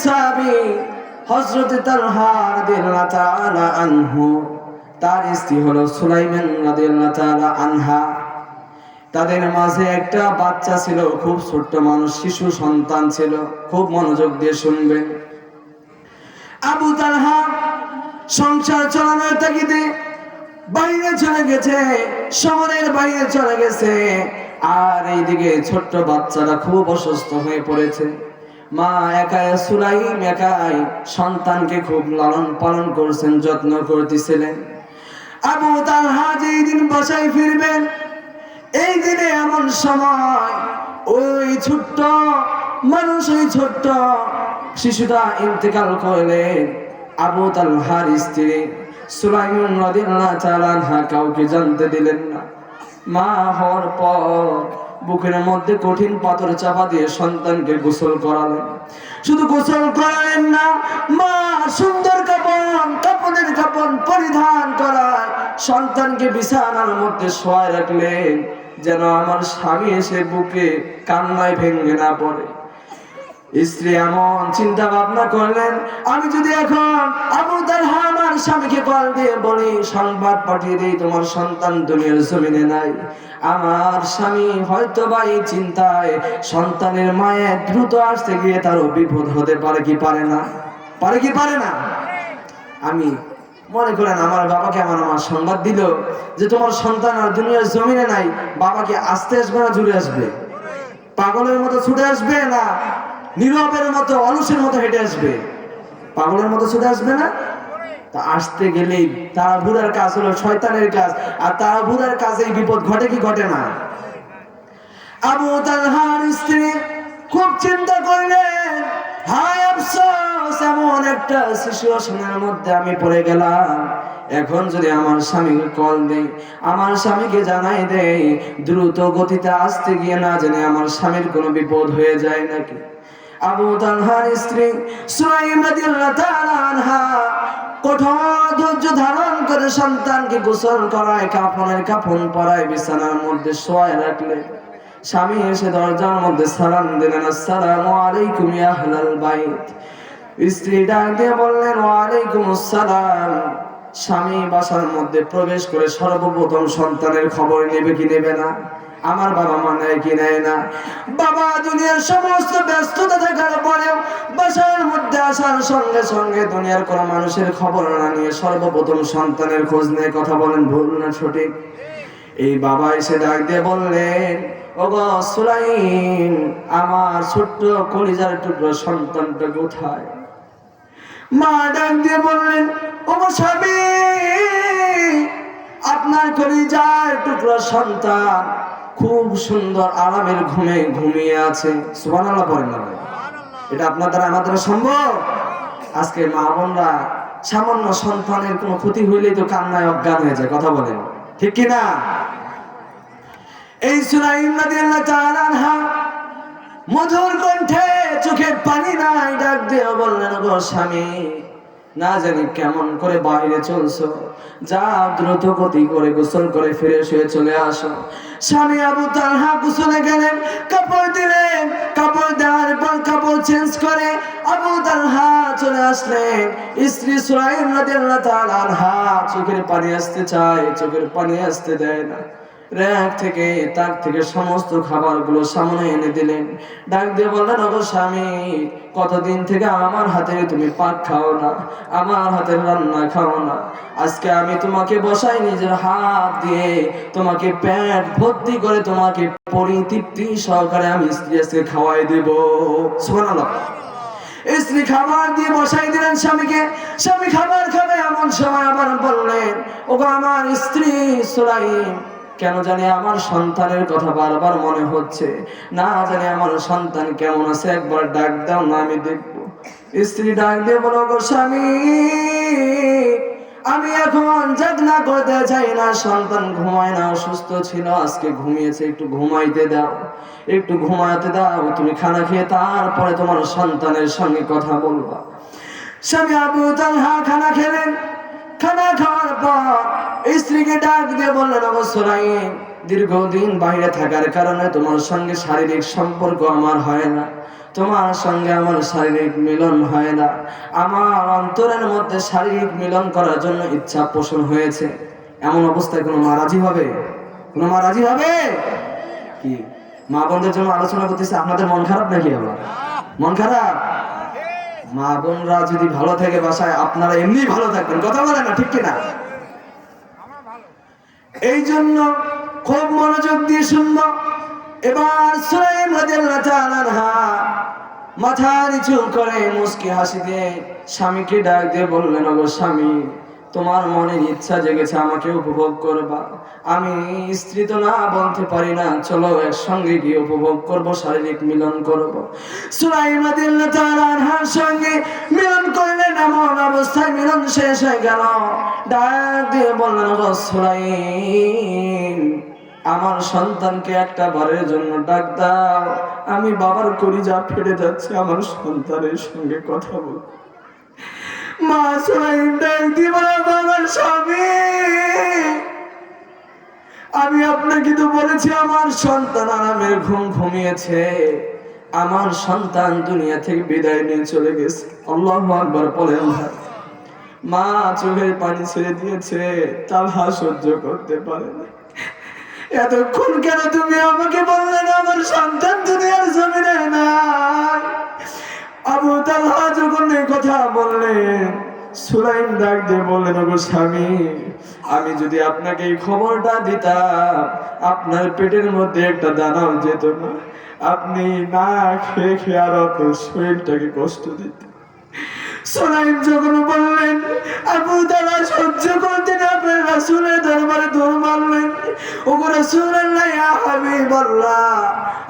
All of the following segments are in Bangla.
সাহাবী হযরত তালহা রাদিয়াল্লাহু তাআলা আনহু, তার স্ত্রী হলো সুলাইমান রাদিয়াল্লাহু তাআলা আনহা। তাদের মাঝে একটা বাচ্চা ছিল, খুব ছোট্ট মানুষ, শিশু সন্তান ছিল। খুব মনোযোগ দিয়ে শুনবেন। আবু তালহা সংসার চালানোর তাগিদে বাইরে চলে গেছে, শহরের বাইরে চলে গেছে। আর এইদিকে ছোট্ট বাচ্চারা খুব অসুস্থ হয়ে পড়েছে। মা একাই, সুলাইম একাই সন্তানকে খুব লালন পালন করছেন, যত্ন করতেছিলেন। আবু তালহা যেই দিন বাসায় ফিরবেন, এই দিনে এমন সময় ওই ছোট্ট মানুষ, ওই ছোট্ট শিশুটা ইন্তেকাল করলেন। আবু তালহার স্ত্রী সুলাইমান রাদিয়াল্লাহু তাআলা আনহা কাউকে জানতে দিলেন না। মা হওয়ার পর বুকের মধ্যে কঠিন পাথর চাপা দিয়ে সন্তানকে গোসল করালেন। শুধু গোসল করালেন না, মা সুন্দর কাপড়ের কাপড় পরিধান করায় সন্তানকে বিছানার মধ্যে শোয়ায় রাখলেন, যেন আমার স্বামী এসে বুকে কান্নায় ভেঙে না পড়ে। স্ত্রী এমন চিন্তা ভাবনা করলেন, আমি যদি এখন আবু তালহা আমার স্বামীকে কল দিয়ে বলি, সংবাদ পাঠিয়ে দিই তোমার সন্তান দুনিয়ার জমিনে নাই, আমার স্বামী হয়তো বা এই চিন্তায় সন্তানের মায়ে দ্রুত আসতে গিয়ে তারও বিপদ হতে পারে কি পারে না? পারে কি পারে না? আমি মনে করেন আমার বাবাকে আমার সংবাদ দিল যে তোমার সন্তান আর দুনিয়ার জমিনে নাই, বাবাকে আসতে আসবে না জুড়ে আসবে? পাগলের মতো ছুটে আসবে না নীরবের মতো অলসের মতো হেঁটে আসবে? পাগলের মতো ছুটে আসবে না? তা আসতে গেলেই তাড়াহুড়ার কাজ হলো শয়তানের কাজ, আর তাড়াহুড়ার কাজেই বিপদ ঘটে কি ঘটে না? আবু তালহার স্ত্রী খুব চিন্তা করলেন, হায় আফসোস, এমন একটা সিচুয়েশনের মধ্যে আমি পড়ে গেলাম। এখন যদি আমার স্বামীকে কল দেই, আমার স্বামীকে জানাই দেই, দ্রুত গতিতে আসতে গিয়ে না জানি আমার স্বামীর কোনো বিপদ হয়ে যায় নাকি। আবু তালহার স্ত্রী সুলাইম রাদিয়াল্লাহু তাআলা আনহা কঠোর ধৈর্য ধারণ করে সন্তানকে গোসল করায়, কাফনের কাফন পরায়, বিছানার মধ্যে শোয়ায় রাখলেন। স্বামী এসে দরজার মধ্যে সালাম দিলেন, আসসালামু আলাইকুম ইয়া আহলাল বাইত। স্ত্রী ডাক দিয়ে বললেন, ওয়া আলাইকুম আসসালাম। স্বামী বাসার মধ্যে প্রবেশ করে সর্বপ্রথম সন্তানের খবর নেবে কি নেবে না? আমার বাবা মা নেয় কি নেয় না? বাবা দুনিয়ার সমস্ত ব্যস্ততা থাকার পরেও বাসার মধ্যে আসার সঙ্গে সঙ্গে দুনিয়ার কোন মানুষের খবর না নিয়ে সর্বপ্রথম সন্তানের খোঁজ নিয়ে কথা বলেন, ভুল না সঠিক? এই বাবা এসে ডাক দিয়ে বললেন, ওগো সুলাইম, আমার ছোট্ট কলিজার টুকরো সন্তানটা কোথায়? মা ডাক দিয়ে বললেন, ওগো স্বামী, আপনার কলিজার টুকরো সন্তান খুব সুন্দর আরামের ঘুমে ঘুমিয়ে আছে। সুবহানাল্লাহ পড়েন না? এটা আপনার দ্বারা আমার দ্বারা সম্ভব? আজকে মা বোনরা সামান্য সন্তানের কোনো ক্ষতি হইলেই তো কান্নায় অজ্ঞান হয়ে যায়, কথা বলেন ঠিক কিনা? এই সুলাইম রাদিয়াল্লাহু তাআলা আনহা মধুর কণ্ঠে, চোখের পানি নাই, ডাক দিয়ে বললেন, ওগো স্বামী, না জানি কেমন করে বাইরে চলছো, যাও দ্রুত গতি করে গোসল করে ফ্রেশ হয়ে চলে আসো। স্বামী আবু তালহা গোসলে গেলেন, কাপড় দিলেন, কাপড় দেওয়ার পর কাপড় চেঞ্জ করে আবু তালহা চলে আসলেন। স্ত্রী সুলাইম রাদিয়াল্লাহু তাআলা আনহা চোখের পানি আসতে চায়, চোখের পানি আসতে দেয় না। র‍্যাক থেকে তাক থেকে সমস্ত খাবারগুলো সামনে এনে দিলেন। ডাক দিয়ে বললেন, ওগো স্বামী, কতদিন থেকে আমার হাতে তুমি পাক খাও না, আমার হাতের রান্না খাও না। আজকে আমি তোমাকে বসাই নিজের হাত দিয়ে, তোমাকে পেট ভর্তি করে, তোমাকে পরিতৃপ্তি সহকারে আমি স্ত্রী আজকে খাওয়াই দেব। সুবহানাল্লাহ। স্ত্রী খাবার দিয়ে বসাই দিলেন স্বামীকে। স্বামী খাবার খাবে এমন সময় আবার বললেন, ওগো আমার স্ত্রী সুলাইম, কেন জানি আমার সন্তানের কথা বারবার মনে হচ্ছে, না জানি আমার সন্তান কেমন আছে, একবার ডাক দাও না, আমি দেখবো। স্ত্রী ডাক দিয়ে বলো, গো স্বামী, আমি এখন জাগনা করতে চাই না, সন্তান ঘুমায় না, অসুস্থ ছিল, আজকে ঘুমিয়েছে, একটু ঘুমাইতে দাও, একটু ঘুমাতে দাও, তুমি খানা খেয়ে তারপরে তোমার সন্তানের সঙ্গে কথা বলবা। স্বামী আবু তালহা খানা খেলেন। খানা খাওয়ার পর স্ত্রীকে ডাক দিয়ে বললেন, ওগো সুলাইম, দীর্ঘদিন বাইরে থাকার কারণে তোমার সঙ্গে শারীরিক সম্পর্ক আমার হয় না, তোমার সঙ্গে আমার শারীরিক মিলন হয় না, আমার অন্তরের মধ্যে শারীরিক মিলন করার জন্য ইচ্ছা পোষণ হয়েছে। এমন অবস্থায় কোনো মা রাজি হবে? কোনো মা রাজি হবে কি? মা বোনদের জন্য আলোচনা করতেছে, আপনাদের মন খারাপ নাকি? আবার মন খারাপ? মা বোনরা যদি ভালো থাকে বাসায়, আপনারা এমনি ভালো থাকবেন। কথা বলে না, ঠিক কিনা? এই জন্য খুব মনোযোগ দিয়ে শুনবো। এবার সুলাইম রাদিয়াল্লাহু তাআলা আনহা মাথা নিচু করে মুস্কি হাসি দিয়ে স্বামীকে ডাক দিয়ে বললেন, ওগো স্বামী, তোমার মনের ইচ্ছা জেগেছে আমাকে উপভোগ করবা। আমি স্ত্রী তো না বলতে পারি না, চলো একসঙ্গে গিয়ে উপভোগ করব, শারীরিক মিলন করব। সুলাইম রাদিয়াল্লাহু তাআলা আনহার সঙ্গে মিলন করলেন। এমন অবস্থায় মিলন শেষ হয়ে গেল। ডাক দিয়ে বললেন, ওগো সুলাইম, আমার সন্তানকে একটা বারের জন্য ডাক দাও, আমি বাবার কলিজা ফেটে যাচ্ছে আমার সন্তানের সঙ্গে কথা বল। মা সুলাইম ডাক দিয়ে বলে, বাবার স্বামী, আমি আপনাকে তো বলেছি আমার সন্তান আরামের ঘুম ঘুমিয়েছে, আমার সন্তান দুনিয়া থেকে বিদায় নিয়ে চলে গেছে। আল্লাহু আকবার বলেন। মা চোখের পানি ছেড়ে দিয়েছে, তালহা সহ্য করতে পারে না। এতক্ষণ কেন তুমি আমাকে বললে না আমার সন্তান দুনিয়ার জমিনে নাই? আবু তালহা যখন এই কথা বললেন, সুলাইম ডাক দিয়ে বললেন, ওগো স্বামী, আমি যদি আপনাকে এই খবরটা দিতাম, আপনার পেটের মধ্যে একটা দানাও যেত না। আপনি না খেয়ে খেয়ে আর আপনার শরীরটাকে কষ্ট দিতেন। সুলাইম যখন বললেন, আবু তালহা সহ্য করতে না পেরে রাসূলের দরবারে দৌড় মারলেন। ওগো রাসূলুল্লাহ, ইয়া হাবিবাল্লাহ,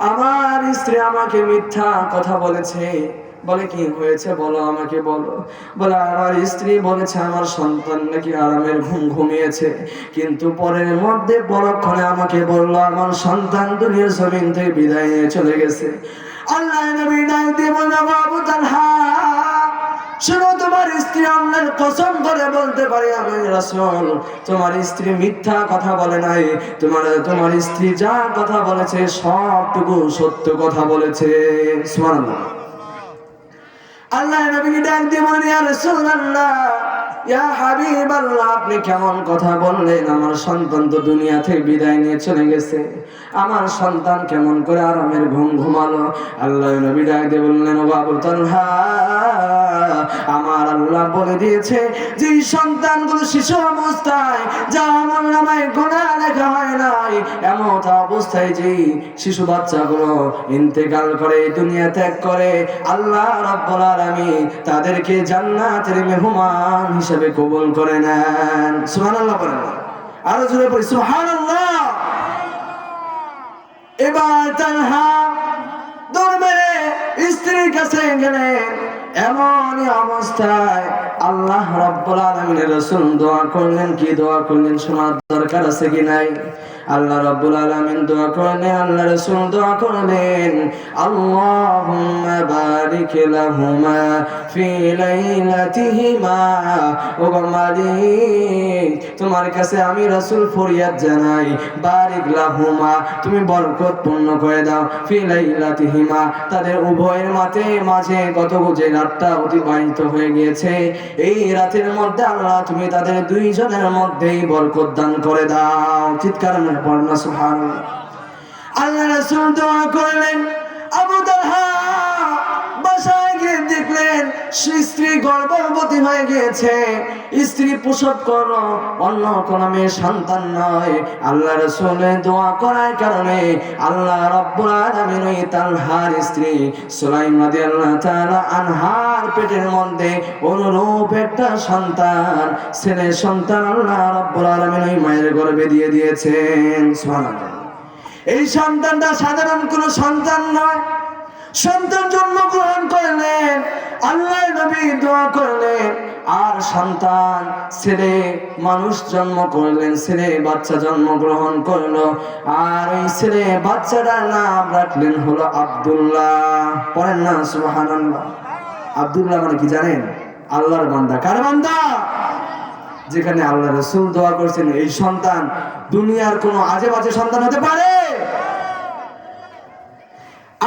আমার স্ত্রী আমাকে মিথ্যা কথা বলেছে। বলে, কি হয়েছে বলো, আমাকে বলো। বলে, আমার স্ত্রী বলেছে আমার সন্তান নাকি আরামের ঘুম ঘুমিয়েছে, কিন্তু পরের মধ্যে পরক্ষণে আমাকে বললো আমার সন্তান দুনিয়ার জমিন থেকে বিদায় নিয়ে চলে গেছে। আল্লাহ নবী ডাক দিয়ে বলল, আবু তালহা, শোনো, তোমার স্ত্রী আল্লাহর কসম করে বলতে পারি আমি রাসূল, তোমার স্ত্রী মিথ্যা কথা বলে নাই। তোমার স্ত্রী যা কথা বলেছে সবটুকু সত্য কথা বলেছে। সুবহানাল্লাহ। আল্লাহ নবীকে ডাক দিয়ে বলেন, ইয়া রাসূলুল্লাহ, ইয়া হাবিবাল্লাহ, আপনি কেমন কথা বললেন? আমার সন্তান তো দুনিয়া থেকে বিদায় নিয়ে চলে গেছে, আমার সন্তান কেমন করে আরামের ঘুম ঘুমালো? আল্লাহ নবী ডাক দিয়ে বললেন, ও আবু তালহা, আমার আল্লাহ বলে দিয়েছে যে সন্তানগুলো শিশু অবস্থায় যা আমল নামায় গুনাহ লেখা হয় নাই, এমন অবস্থায় যে শিশু বাচ্চাগুলো ইন্তেকাল করে, দুনিয়া ত্যাগ করে, আল্লাহ রাব্বুল আলামিন তাদেরকে জান্নাতের মেহমান হিসেবে কবুল করে নেন। সুবহানাল্লাহ বলেন, আরো জোরে পড়ি সুবহানাল্লাহ। এবার তালহা দৌড় মেরে স্ত্রীর কাছে গেলেন। এমনই অবস্থায় আল্লাহ রাব্বুল আলামিনের রাসূল দোয়া করলেন। কি দোয়া করলেন শোনার দরকার আছে কি নাই? আল্লাহ রাব্বুল আলামিন দোয়া করলেন, আল্লাহ রাসূল দোয়া করলেন, আল্লাহুম্মা বারিক লাহুমা ফি লাইলাতিহিমা। ও মালিক, তোমার কাছে আমি রাসূল ফরিয়াদ জানাই, বারিক লাহুমা, তুমি বরকত পূর্ণ করে দাও, ফি লাইলাতিহিমা, তাদের উভয়ের মাঝে কত যে রাতটা অতিবাহিত হয়ে গিয়েছে, এই রাতের মধ্যে আল্লাহ তুমি তাদের দুইজনের মধ্যেই বরকত দান করে দাও। চিৎকার করে পড়েন না সুবহানাল্লাহ। আল্লাহ রাসূল দোয়া করলেন। আবু তালহা বাসায় গিয়ে দেখলেন স্ত্রী গর্ভবতী হয়ে গিয়েছে, স্ত্রী প্রসব করলো, অন্য কোন মেয়ে সন্তান নয়। আল্লাহ রাসূলের দোয়া করার কারণে আল্লাহ রাব্বুল আলামিন ওই তালহার স্ত্রী সুলাইম রাদিয়াল্লাহু তাআলা আনহার পেটের মধ্যে অনুরূপ একটা সন্তান, ছেলে সন্তান আল্লাহ রাব্বুল আলামিন ওই মায়ের গর্ভে দিয়ে দিয়েছেন। সুবহানাল্লাহ। এই সন্তানটা সাধারণ কোনো সন্তান নয়। সন্তান জন্মগ্রহণ করলেন, আল্লাহ নবী দোয়া করলেন, আর সন্তান ছেলে মানুষ জন্ম করলেন, ছেলে বাচ্চা জন্মগ্রহণ করলো, আর ওই ছেলে বাচ্চাটার নাম রাখলেন হলো আব্দুল্লাহ। পড়েন না সুবহানাল্লাহ। আব্দুল্লাহ মানে কি জানেন? আল্লাহর বান্দা। কার বান্দা? যেখানে আল্লাহ রাসূল দোয়া করছেন এই সন্তান দুনিয়ার কোনো আজে বাজে সন্তান হতে পারে?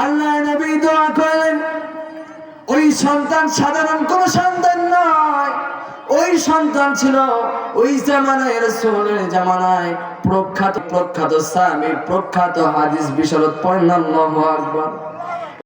আল্লাহ নবী দোয়া করলেন, ওই সন্তান সাধারণ কোন সন্তান নয়, ওই সন্তান ছিল ওই জামানায়, রাসূলের জামানায় প্রখ্যাত সাহাবী, প্রখ্যাত হাদিস বিশারদ। পড়েন আল্লাহু আকবার।